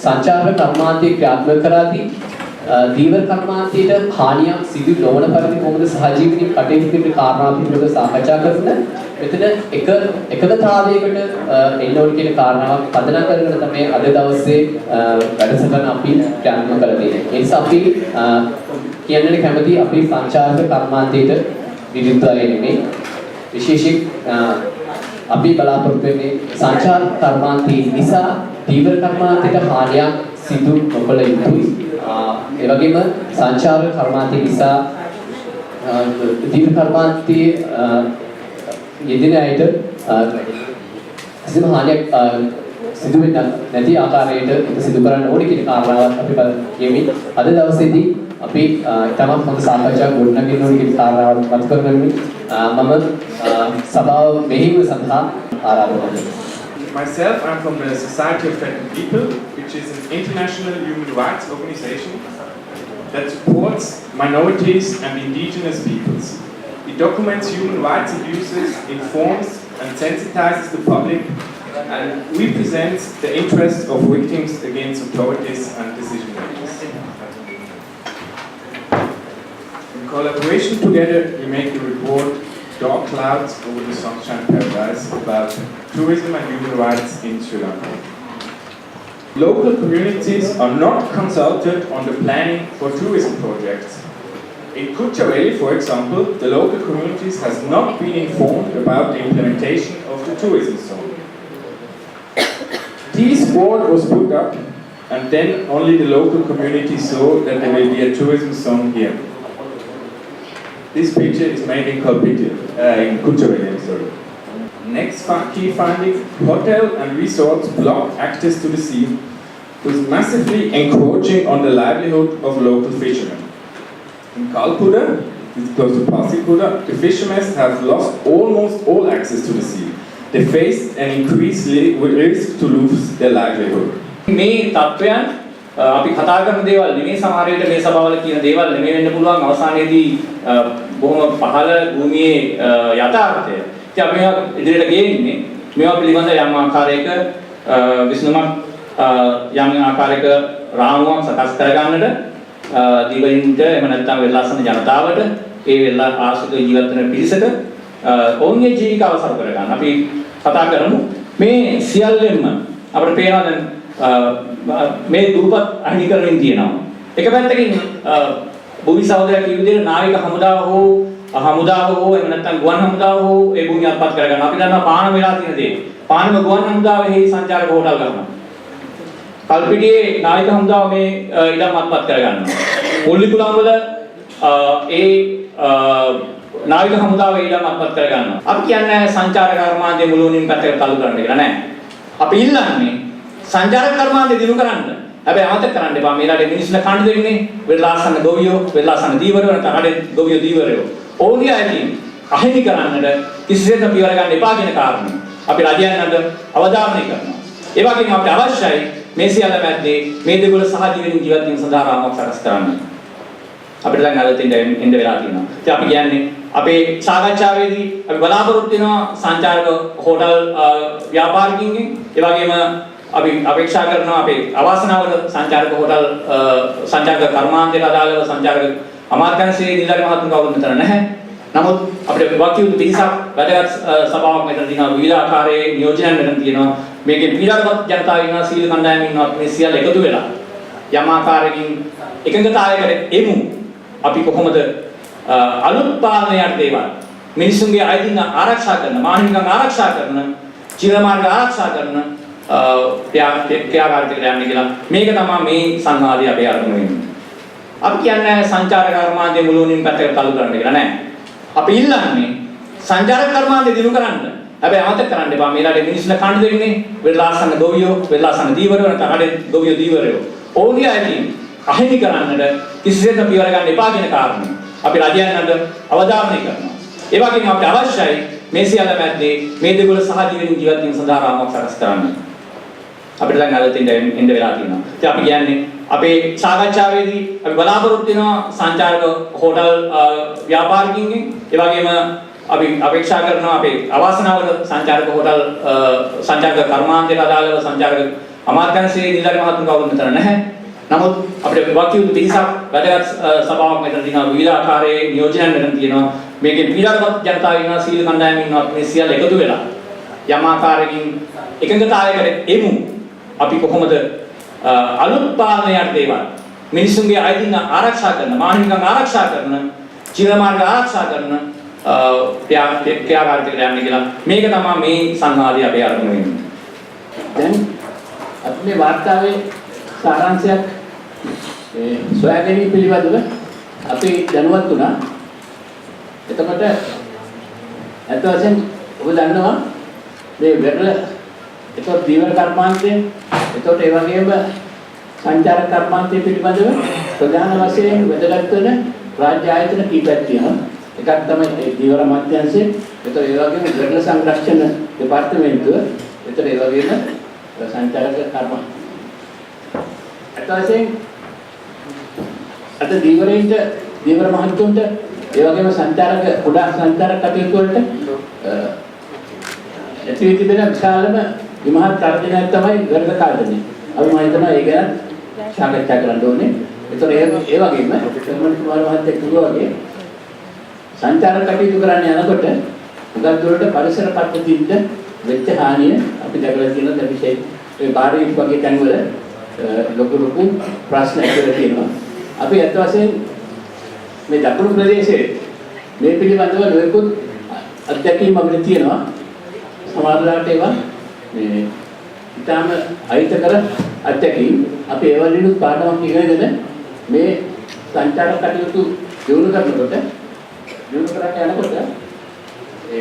සංචාරක කර්මාන්තයේ ක්‍රියාත්මක කරද්දී දීවර කර්මාන්තයට හානියක් සිදු නොවන පරිදි කොහොමද සහජීවී කටයුතු කිරීමේ කාරණා පිළිබඳව සාකච්ඡා කරන මෙතන එකගතාවයකට එන්න ඕන කියන කාරණාවක් පදනම් කරගෙන තමයි අද දවසේ වැඩසටහන අපි ක්‍රියාත්මක කරලා තියෙන්නේ. ඒ නිසා අපි කියන්නට කැමති අපි සංචාරක කර්මාන්තයට විරුද්ධව නෙමෙයි විශේෂයෙන් අපි බලාපොරොත්තු වෙන්නේ සංචාරක කර්මාන්තයේ නිසා දීවර කර්මාන්තයට හානියක් සිදු නොකළ යුතුයි. ඒ වගේම සංචාරක කර්මාන්තය නිසා දීවර කර්මාන්තයේ යෙදෙන අයට කිසිම හානියක් සිදු වෙන්නේ නැති ආකාරයට සිදු කරන්න ඕනේ කියන කාරණාවක් අපි කියමින් අද දවසේදී අපි තමන් හොඳ සාකච්ඡාවක් ගොඩනගන්න ඕනේ කියන කාරණාවක් මත කරගන්න මම සභාව මෙහිම සඳහා ආරාධනා කරනවා. Myself, I'm from the Society of Friendly People, which is an international human rights organization that supports minorities and indigenous peoples. It documents human rights abuses, informs and sensitizes the public, and represents the interests of victims against authorities and decision makers. In collaboration together, we make the report Dark Clouds Over the Sunshine Paradise about tourism and human rights in Sri Lanka. Local communities are not consulted on the planning for tourism projects. In Kuchaveli, for example, the local communities has not been informed about the implementation of the tourism zone. This board was put up and then only the local community saw that there will be a tourism zone here. This picture is made in Kuchaveli, sorry. Next key finding, hotel and resorts block access to the sea, was massively encroaching on the livelihood of local fishermen. In Kalpuda, it's close to Pasikuda, the fishermen have lost almost all access to the sea. They face an increased risk to lose their livelihood. මේ තත්වයන් අපි කතා කරන දේවල් නෙමෙයි සමහර විට මේ සභාවල කියන දේවල් නෙමෙයි වෙන්න පුළුවන් අවසානයේදී බොහොම පහළ භූමියේ යථාර්ථය. ඉතින් අපි මේවා ඉදිරියට ගේන්නේ මේවා පිළිබඳ යම් ආකාරයක විසඳුමක් යම් ආකාරයක රාමුවක් සකස් කරගන්නට දීවයින්ට එහෙම නැත්නම් වෙල්ලාසන ජනතාවට ඒ වෙල්ලා ආශ්‍රිත ජීවත් වෙන පිරිසට ඔවුන්ගේ ජීවිතාව සරු කරගන්න. අපි කතා කරමු මේ සියල්ලෙන්ම අපිට පේනවා දැන් මේ දූපත් අහිමිකරමින් තියෙනවා. එක පැත්තකින් භූමි සහෝදරයා කිව් විදිහට නාවික හමුදාව හෝ එහෙම නැත්නම් ගුවන් හමුදාව හෝ ඒ භූමිය අත්පත් කරගන්න. අපි දන්නවා පාන වෙලා තියෙන දේ. පානම ගුවන් හමුදාවෙහි සංචාරක හෝටල් ගන්නවා. කල්පිටියේ නාවික හමුදාව මේ ඉඩම් අත්පත් කරගන්නවා. මුල්ලිකුලම් වල ඒ නාවික හමුදාව ඉඩම් අත්පත් කරගන්නවා. අපි කියන්නේ සංචාරක කර්මාන්තයේ මුළුමනින් පැත්තකට තල්ලු කරන්න කියලා නෑ. අපි ඉල්ලන්නේ සංචාරක කර්මාන්තය දිනු කරන්න. හැබැයි අමතක කරන්න එපා මේ රටේ මිනිස්සුන්ට කන්න දෙන්නේ වෙලාසන ගොවියෝ, වෙලාසන දීවරයෝ නැත්නම් රටේ ගොවියෝ දීවරයෝ. ඕනිය ඇතින් අහිමි කරන්නට කිසිසේත් පියවර ගන්න එපා කියන කාරණේ අපි රජයන්ට අවධාරණය කරනවා. ඒ වගේම අපිට අවශ්‍යයි මේ සියල්ල මැද්දේ මේ දෙගොල්ල සහජීවීන් ජීවත් වීම සඳහා රාමුවක් සකස් කරන්න. අපිට දැන් අද එන්න වෙලා තියෙනවා. ඉතින් අපි කියන්නේ අපේ සාකච්ඡාවේදී අපි බලාපොරොත්තු වෙනවා සංචාරක හෝටල් ව්‍යාපාරිකයින්ගෙන් ඒ වගේම අපි අපේක්ෂා කරනවා අපේ අවාසනාවල සංචාරක හෝටල් සංචාරක කර්මාන්තයට අදාළව සංචාරක අමාත්‍යාංශයේ නිලධාරි මහත්තුන් කවුරුත් මෙතන නැහැ. නමුත් අපිට වාක්‍යුත් පිරිසක් වැදගත් සභාවක් මෙතන තියෙනවා. විවිධ ආකාරයේ නියෝජනයන් මෙතන තියෙනවා. මේකේ පීඩාවන්ත ජනතාව ඉන්නවා, සීල කණ්ඩායම් ඉන්නවා. මේ සියල්ල එකතු වෙලා යම් ආකාරයකින් එකඟතාවයකට එමු. අපි කොහොමද අලුත් පාලනයට දේවල් මිනිසුන්ගේ අයිතීන් ආරක්ෂා කරන, මානවිකම් ආරක්ෂා කරන, ජීවමාර්ග ආරක්ෂා කරන ක්‍රියාකාරීත්වයකට යන්නේ කියලා මේක තමයි මේ සංවාදයේ අපේ අරමුණ වෙන්නේ. අපි කියන්නේ සංචාරක කර්මාන්තයේ මුළුමනින් පැත්තකට තල්ලු කරන්න කියලා නෑ. අපි ඉල්ලන්නේ සංචාරක කර්මාන්තය දිනු කරන්න. හැබැයි අමතක කරන්න එපා මේ රටේ මිනිස්සුන්ට කන්න දෙන්නේ වෙලාසන ගොවියෝ, වෙලාසන දීවරයෝ නැත්නම් රටේ ගොවියෝ දීවරයෝ. ඕනිය ඇතින් අහිමි කරන්නට කිසිසේත් පියවර ගන්න එපා කියන කාරණේ අපි රජයන්ට අවධාරණය කරනවා. ඒ වගේම අපිට අවශ්‍යයි මේ සියල්ල මැද්දේ මේ දෙගොල්ල සහජීවීන් ජීවත් වීම සඳහා රාමුවක් සකස් කරන්න. අපිට දැන් අද එන්න වෙලා තියෙනවා. ඉතින් අපි කියන්නේ අපේ සාකච්ඡාවේදී අපි බලාපොරොත්තු වෙනවා සංචාරක හෝටල් ව්‍යාපාරිකයින්ගෙන් ඒ වගේම අපි අපේක්ෂා කරනවා අපේ අවාසනාවල සංචාරක හෝටල් සංචාරක කර්මාන්තයට අදාළව සංචාරක අමාත්‍යාංශයේ නිලධාරි මහත්තුන් කවුරුත් මෙතන නැහැ. නමුත් අපිට වකීල් පිරිසක් වැදගත් සභාවක් මෙතන තියෙනවා. විවිධ ආකාරයේ නියෝජනයන් මෙතන තියෙනවා. මේකේ පීඩාවන්ත ජනතාව ඉන්නවා, සීල කණ්ඩායම ඉන්නවා. මේ සියල්ල එකතු වෙලා යම් ආකාරයකින් එකඟතාවයකට එමු. අපි කොහොමද අලුත් පාලනයට දේවල් මිනිසුන්ගේ අයිතීන් ආරක්ෂා කරන, මානවිකම් ආරක්ෂා කරන, ජීවමාර්ග ආරක්ෂා කරන ක්‍රියාකාරීත්වයකට යන්නේ කියලා මේක තමයි මේ සංවාදය අපේ අරමුණ වෙන්නේ. දැන් අපි මේ වාර්තාවේ සාරාංශයක් සොයා ගැනීම පිළිබඳව අපි දැනුවත් වුණා. එතකොට අත වශයෙන් ඔබ දන්නවා මේ වෙරළ එතකොට දීවර කර්මාන්තය එතකොට ඒ වගේම සංචාරක කර්මාන්තය පිළිබඳව ප්‍රධාන වශයෙන් වැදගත් වෙන රාජ්‍ය ආයතන කීපයක් තියෙනවා. එකක් තමයි ඒ දීවර අමාත්‍යාංශය. එතකොට ඒ වගේම වෙරළ සංරක්ෂණ දෙපාර්තමේන්තුව. එතකොට ඒ වගේම සංචාරක කර්මාන්තය. අත වශයෙන් අද දීවර මහත්තුන්ට ඒ වගේම සංචාරක කුඩා සංචාරක කටයුතු වලට ඇති වී තිබෙන විශාලම විමහත් තර්ජනයක් තමයි වර්ග කාර්යය. අපි මම හිතනවා ඒ ගැන සාකච්ඡා කරන්න ඕනේ. ඒතර ඒ වගේම සම්මන් කුමාර මහත්තයා කිව්වා වගේ සංචාරක කටයුතු කරන්න යනකොට උගත් දුරට පරිසර පද්ධතියට වෙච්ච හානිය අපි දැකලා තියෙන විශේෂ ඒ බාහිර වගේ තැන්වල ලොකු ප්‍රශ්න ඇතිවෙලා තියෙනවා. අපි අත් වශයෙන් මේ දකුණු ප්‍රදේශයේ මේ පිළිබඳව නොයෙකුත් අත්දැකීම් අපිට තියෙනවා. සමහරවිට ඒවා මේ ඊටම අහිතකර අත්දැකීම් අපි ඒ වලිනුත් පාඩමක් ඉගෙනගෙන මේ සංචාරක කටයුතු දියුණු කරනකොට යනකොට ඒ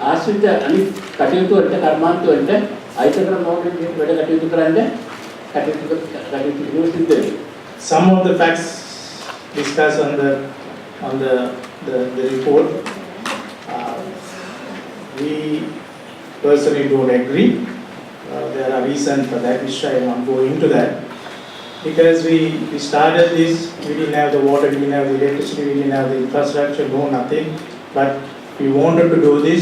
ආශ්‍රිත අනිත් කටයුතු වලට කර්මාන්ත වලට අහිතකර නොවන වැඩ කටයුතු කරන්න කටයුතු සිද්ධ වෙනවා. Some of the facts discussed on the report, we personally don't agree. There are reasons for that, which I won't go into that. Because we started this, we didn't have the water, we didn't have the electricity, we didn't have the infrastructure, no nothing. But we wanted to do this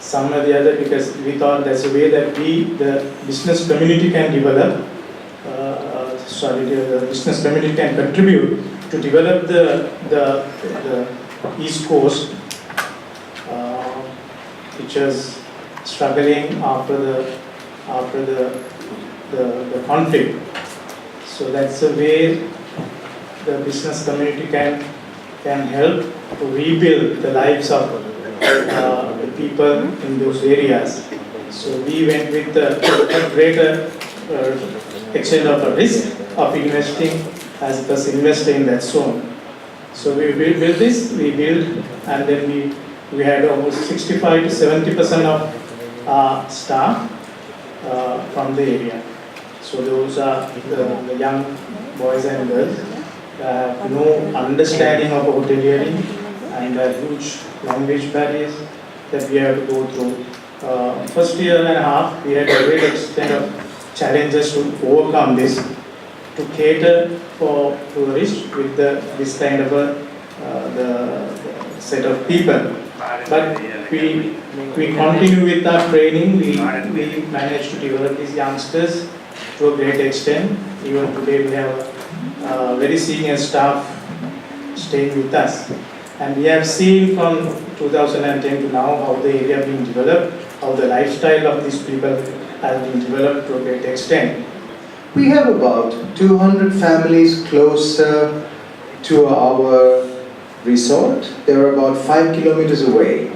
some or the other because we thought that's a way that the business community can develop. The business community can contribute to develop the East Coast, which is struggling after the conflict. So that's a way the business community can help to rebuild the lives of the people in those areas. So we went with a greater extent of a risk of investing as a investor in that zone. So we built this, and then we had almost 65 to 70% of staff from the area. So those are the young boys and girls have no understanding of hoteliering and huge language barriers that we have to go through. First year and a half, we had a great extent of challenges to overcome this, to cater for tourists with this kind of the set of people. But we continue with our training. We managed to develop these youngsters to a great extent. Even today we have very senior staff staying with us. And we have seen from 2010 to now how the area has been developed, how the lifestyle of these people has been developed to a great extent. We have about 200 families closer to our resort. They are about 5 kilometers away.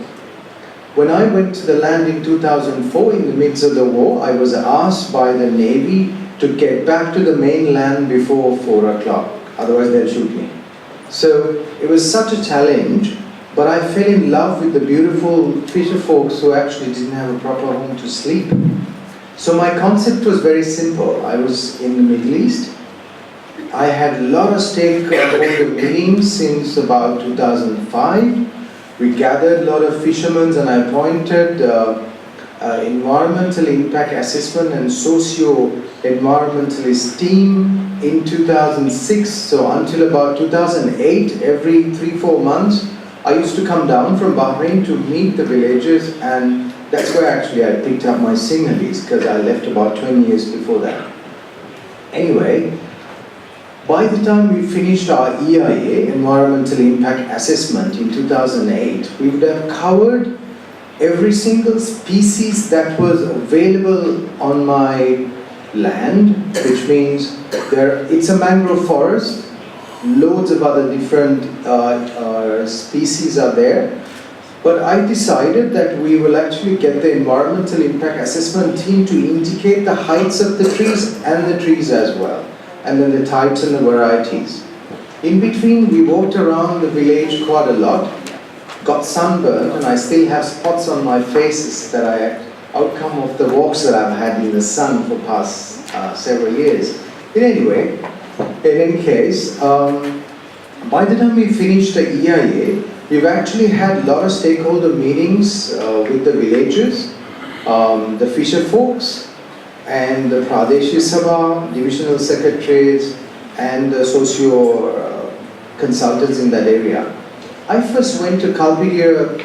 When I went to the land in 2004 in the midst of the war, I was asked by the Navy to get back to the mainland before 4 o'clock, otherwise they'll shoot me. So it was such a challenge, but I fell in love with the beautiful fisher folks who actually didn't have a proper home to sleep. So my concept was very simple. I was in the Middle East. I had a lot of stakeholder meetings since about 2005. We gathered a lot of fishermen and I appointed environmental impact assessment and socio-environmentalist team in 2006. So until about 2008, every 3-4 months, I used to come down from Bahrain to meet the villagers, and that's where actually I picked up my Sinhalese, because I left about 20 years before that. Anyway, by the time we finished our EIA, Environmental Impact Assessment, in 2008, we would have covered every single species that was available on my land, which means it's a mangrove forest, loads of other different species are there. But I decided that we will actually get the environmental impact assessment team to indicate the heights of the trees and the trees as well, and then the types and the varieties. In between, we walked around the village quite a lot, got sunburned, and I still have spots on my faces that are outcome of the walks that I've had in the sun for past several years. In any case, by the time we finished the EIA, we've actually had a lot of stakeholder meetings with the villagers, the fisher folks, and the Pradeshi Sabha, divisional secretaries, and the socio consultants in that area. I first went to Kalpidia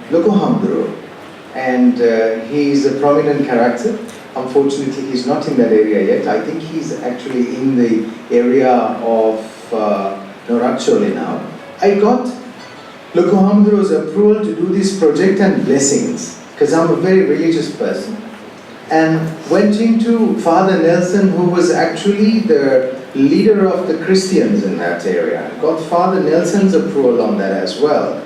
Lokohamduro, and he's a prominent character. Unfortunately, he's not in that area yet. I think he's actually in the area of Norakcholi now. I got Lokohamduro's approval to do this project and blessings, because I'm a very religious person. And went into Father Nelson, who was actually the leader of the Christians in that area. Got Father Nelson's approval on that as well.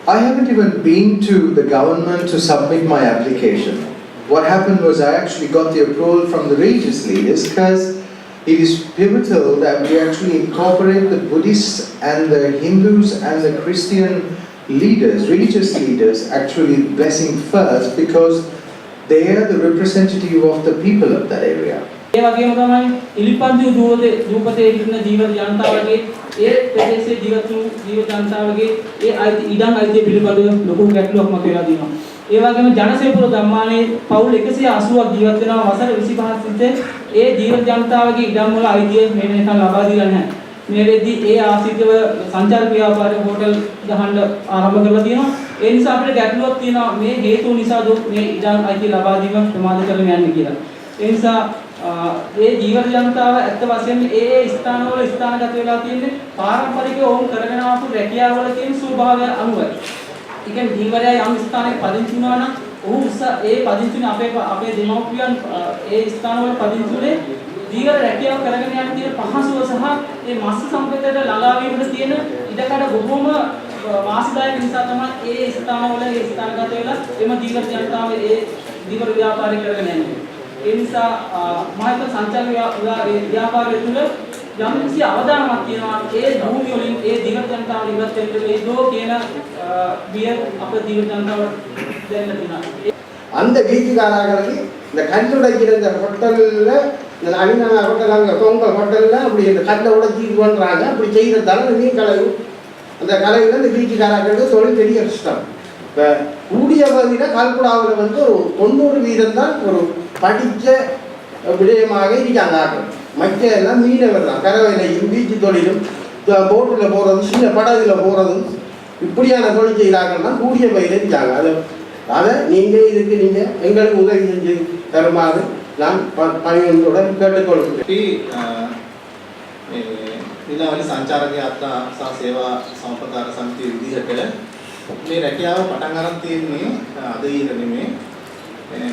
I haven't even been to the government to submit my application. What happened was I actually got the approval from the religious leaders, because it is pivotal that we actually incorporate the Buddhists and the Hindus and the Christian leaders, religious leaders, actually blessing first, because they are the representative of the people of that area. ඒ වගේම තමයි ඉලිපන්දු දූපතේ ඉන්න ජීවන ජනතාවගේ ඒ ප්‍රදේශයේ ජීවත් ජනතාවගේ ඒ ඉඩම් අයිතිය පිළිබඳව ලොකු ගැටලුවක් මතුවලා තියෙනවා. ඒ වගේම ජනසේපුර ගම්මානයේ පවුල් 180ක් ජීවත් වෙනවා වසර 25ක් සිට ඒ ජීවන ජනතාවගේ ඉඩම් වල අයිතිය මේ වෙනකන් ලබා දීලා නැහැ. මේ වෙද්දී ඒ ආශ්‍රිතව සංචාරක ව්‍යාපාර හෝටල් ගහන්න ආරම්භ කරලා තියෙනවා. ඒ නිසා අපිට ගැටලුවක් තියෙනවා මේ හේතු නිසා මේ ඉඩම් අයිතිය ලබා දීම ප්‍රමාද කරගෙන යන්නේ කියලා. ඒ නිසා ඒ ජීවන ජනතාව ඇත්ත වශයෙන්ම ඒ ස්ථානවල ස්ථානගත වෙලා තියෙන්නේ පාරම්පරිකව වුන් කරගෙන ආපු රැකියාවල තියෙන ස්වභාවය අනුවයි. ඒ කියන්නේ ජීවරයා යම් ස්ථානයක පදිංචි වුණා නම් ඔහු ඒ පදිංචිනේ අපේ දෙමව්පියන් ඒ ස්ථානවල පදිංචිුනේ ජීවර රැකියාව කරගෙන යන තියෙන පහසුව සහ ඒ මත්ස්‍ය සම්පතට ළඟා වීමට තියෙන ඉඩකඩ බොහොම වාසිදායක නිසා තමයි ඒ ස්ථානවල ඒ ස්ථානගත වෙලා එම ජීවර ජනතාව ඒ ජීවර ව්‍යාපාරය කරගෙන යන්නේ. ඒ නිසා මම හිතන සංචාරක ව්‍යාපාරය තුළ යම් කිසි අවදානමක් තියෙනවා ඒ භූමිය වලින් ඒ ජීවර ජනතාව ඉවත් වෙන්න මේ දෝ කියන බිය අප ජීවර ජනතාව දෙන්න තියෙනවා. அந்த வீட்டுக்காரர்களுக்கு இந்த கல்லுட இருந்த ஹோட்டல்ல இந்த அணினா ஹோட்டல் அங்கே தொங்கல் ஹோட்டல்ல அப்படி இந்த கல்லை உடைச்சி இது பண்ணுறாங்க. அப்படி செய்கிறதால மீன் கலவு அந்த கலவில் இந்த வீட்டுக்காரர்களுக்கு தொழில் தெரிய கஷ்டம். இப்போ கூடிய பகுதியில் கல்குடாவில் வந்து ஒரு 90% தான் ஒரு படித்த விடயமாக இருக்காங்க ஆட்கள். மற்ற எல்லாம் மீனவர் தான். கரவையிலையும் பீச்சு தொழிலும் போட்டில் போகிறதும் சின்ன படகுல போகிறதும் இப்படியான தொழில் செய்கிறார்கள் தான் கூடிய பகுதியில் இருக்காங்க. அதை நீங்கள் இதுக்கு நீங்கள் எங்களுக்கு உதவி செஞ்சு தருமாறு நான் பணியுடன் கேட்டுக்கொள்கிறேன். නිලවල සංචාරක යාත්‍රා සහ සේවා සම්ප්‍රදාය සමිතිය විදිහට මේ රැකියාව පටන් ගන්න තියෙන්නේ අද ඊට නෙමෙයි.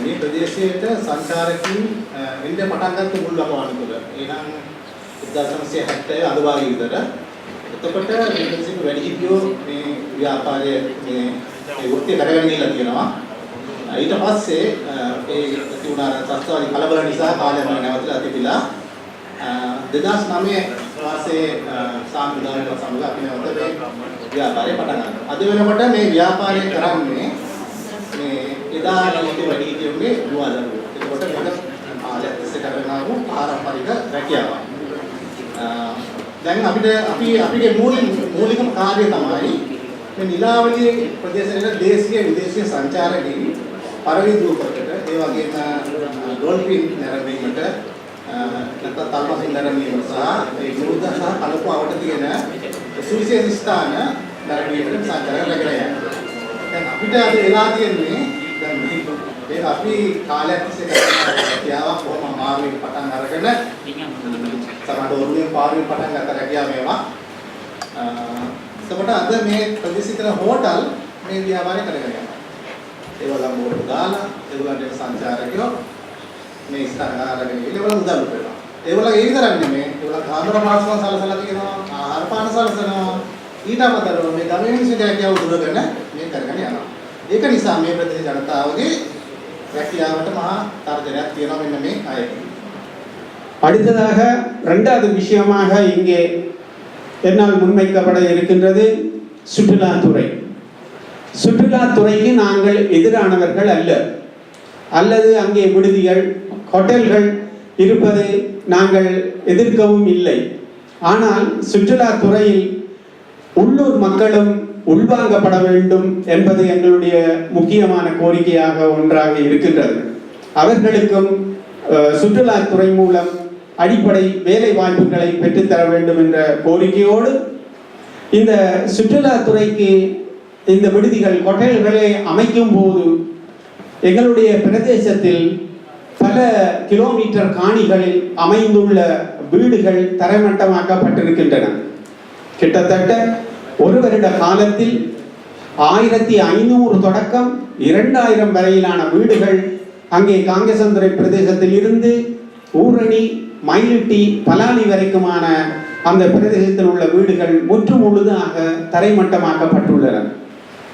මේ ප්‍රදේශයට සංචාරකින් එන්න පටන් ගත්ත මුල් වකවානු තුළ. එහෙනම් 1970 අද වාගේ විතර. එතකොට මේ ප්‍රදේශෙක වැඩිහිටියෝ මේ ව්‍යාපාරයේ මේ වෘත්තිය කරගෙන ගිහලා තියෙනවා. ඊට පස්සේ ඒ තිබුණා ත්‍ස්තවාදී කලබල නිසා කාලයම නැවතලා තිබිලා 2009 මාසේ සාමුදායික සමග අපි නැවත මේ ව්‍යාපාරය පටන් ගන්නවා. අද වෙනකොට මේ ව්‍යාපාරය කරන්නේ මේ එදා ලෝකෙ වැඩි හිටියෝගේ දුවදරුවෝ. ඒකට මොකද ආලයක් තිස්සේ කරගෙන ආපු පාරම්පරික රැකියාවක්. දැන් අපිගේ මූලිකම කාර්යය තමයි මේ නිලාවලියේ ප්‍රදේශවල දේශීය විදේශීය සංචාරකයන් පරිවිදූපකට ඒ වගේම ඩොල්ෆින් නැරඹීමට නැත්නම් තල්මසින් නැරඹීම සහ ඒ මුරුද සහ කලපුව අවට තියෙන සුවිශේෂ ස්ථාන නැරඹීමට සංචාරක රැගෙන යනවා. දැන් අපිට අද වෙලා තියෙන්නේ දැන් මේ මේක අපි කාලයක් තිස්සේ කරන ක්‍රියාවක් කොහොම අමාරුවෙන් පටන් අරගෙන සමහර ඔරුවෙන් පාරුවෙන් පටන් ගත්ත රැකියාව මේවා. එතකොට අද මේ ප්‍රදේශිත හෝටල් මේ ව්‍යාපාරය කරගෙන යනවා. ඒවලම් බෝඩ් දාලා ඒගොල්ලන්ට සංචාරකයෝ මේ ස්ථාන අරගෙන ඒවල උදව් කරනවා. ඒවල ඒ විතරක් නෙමෙයි ඒවල කාමර පාසල් සලසලා තියෙනවා ආහාර පාන සලසනවා ඊට අමතරව මේ ගමේ මිනිස්සු රැකියාව උදවගෙන මේ කරගෙන යනවා. ඒක නිසා මේ ප්‍රදේශ ජනතාවගේ රැකියාවට මහා තර්ජනයක් තියෙනවා මෙන්න මේ අයගේ. அடுத்ததாக இரண்டாவது விஷயமாக இங்கே என்னால் முன்வைக்கப்பட இருக்கின்றது சுற்றுலாத்துறை. சுற்றுலாத்துறைக்கு நாங்கள் எதிரானவர்கள் அல்ல, அல்லது அங்கே விடுதிகள் ஹோட்டல்கள் இருப்பதை நாங்கள் எதிர்க்கவும் இல்லை. ஆனால் சுற்றுலாத்துறையில் உள்ளூர் மக்களும் உள்வாங்கப்பட வேண்டும் என்பது எங்களுடைய முக்கியமான கோரிக்கையாக ஒன்றாக இருக்கின்றது. அவர்களுக்கும் சுற்றுலாத்துறை மூலம் அடிப்படை வேலை வாய்ப்புகளை பெற்றுத்தர வேண்டும் என்ற கோரிக்கையோடு இந்த சுற்றுலாத்துறைக்கு இந்த விடுதிகள் ஹோட்டல்களை அமைக்கும் போது எங்களுடைய பிரதேசத்தில் பல கிலோமீட்டர் காணிகளில் அமைந்துள்ள வீடுகள் தரைமட்டமாக்கப்பட்டிருக்கின்றன. கிட்டத்தட்ட ஒரு வருட காலத்தில் 1500 தொடக்கம் 2000 வரையிலான வீடுகள் அங்கே காங்கேசந்துறை பிரதேசத்தில் இருந்து ஊரணி மயிலிட்டி பலாலி வரைக்குமான அந்த பிரதேசத்தில் உள்ள வீடுகள் முற்று முழுதாக தரைமட்டமாக்கப்பட்டுள்ளன.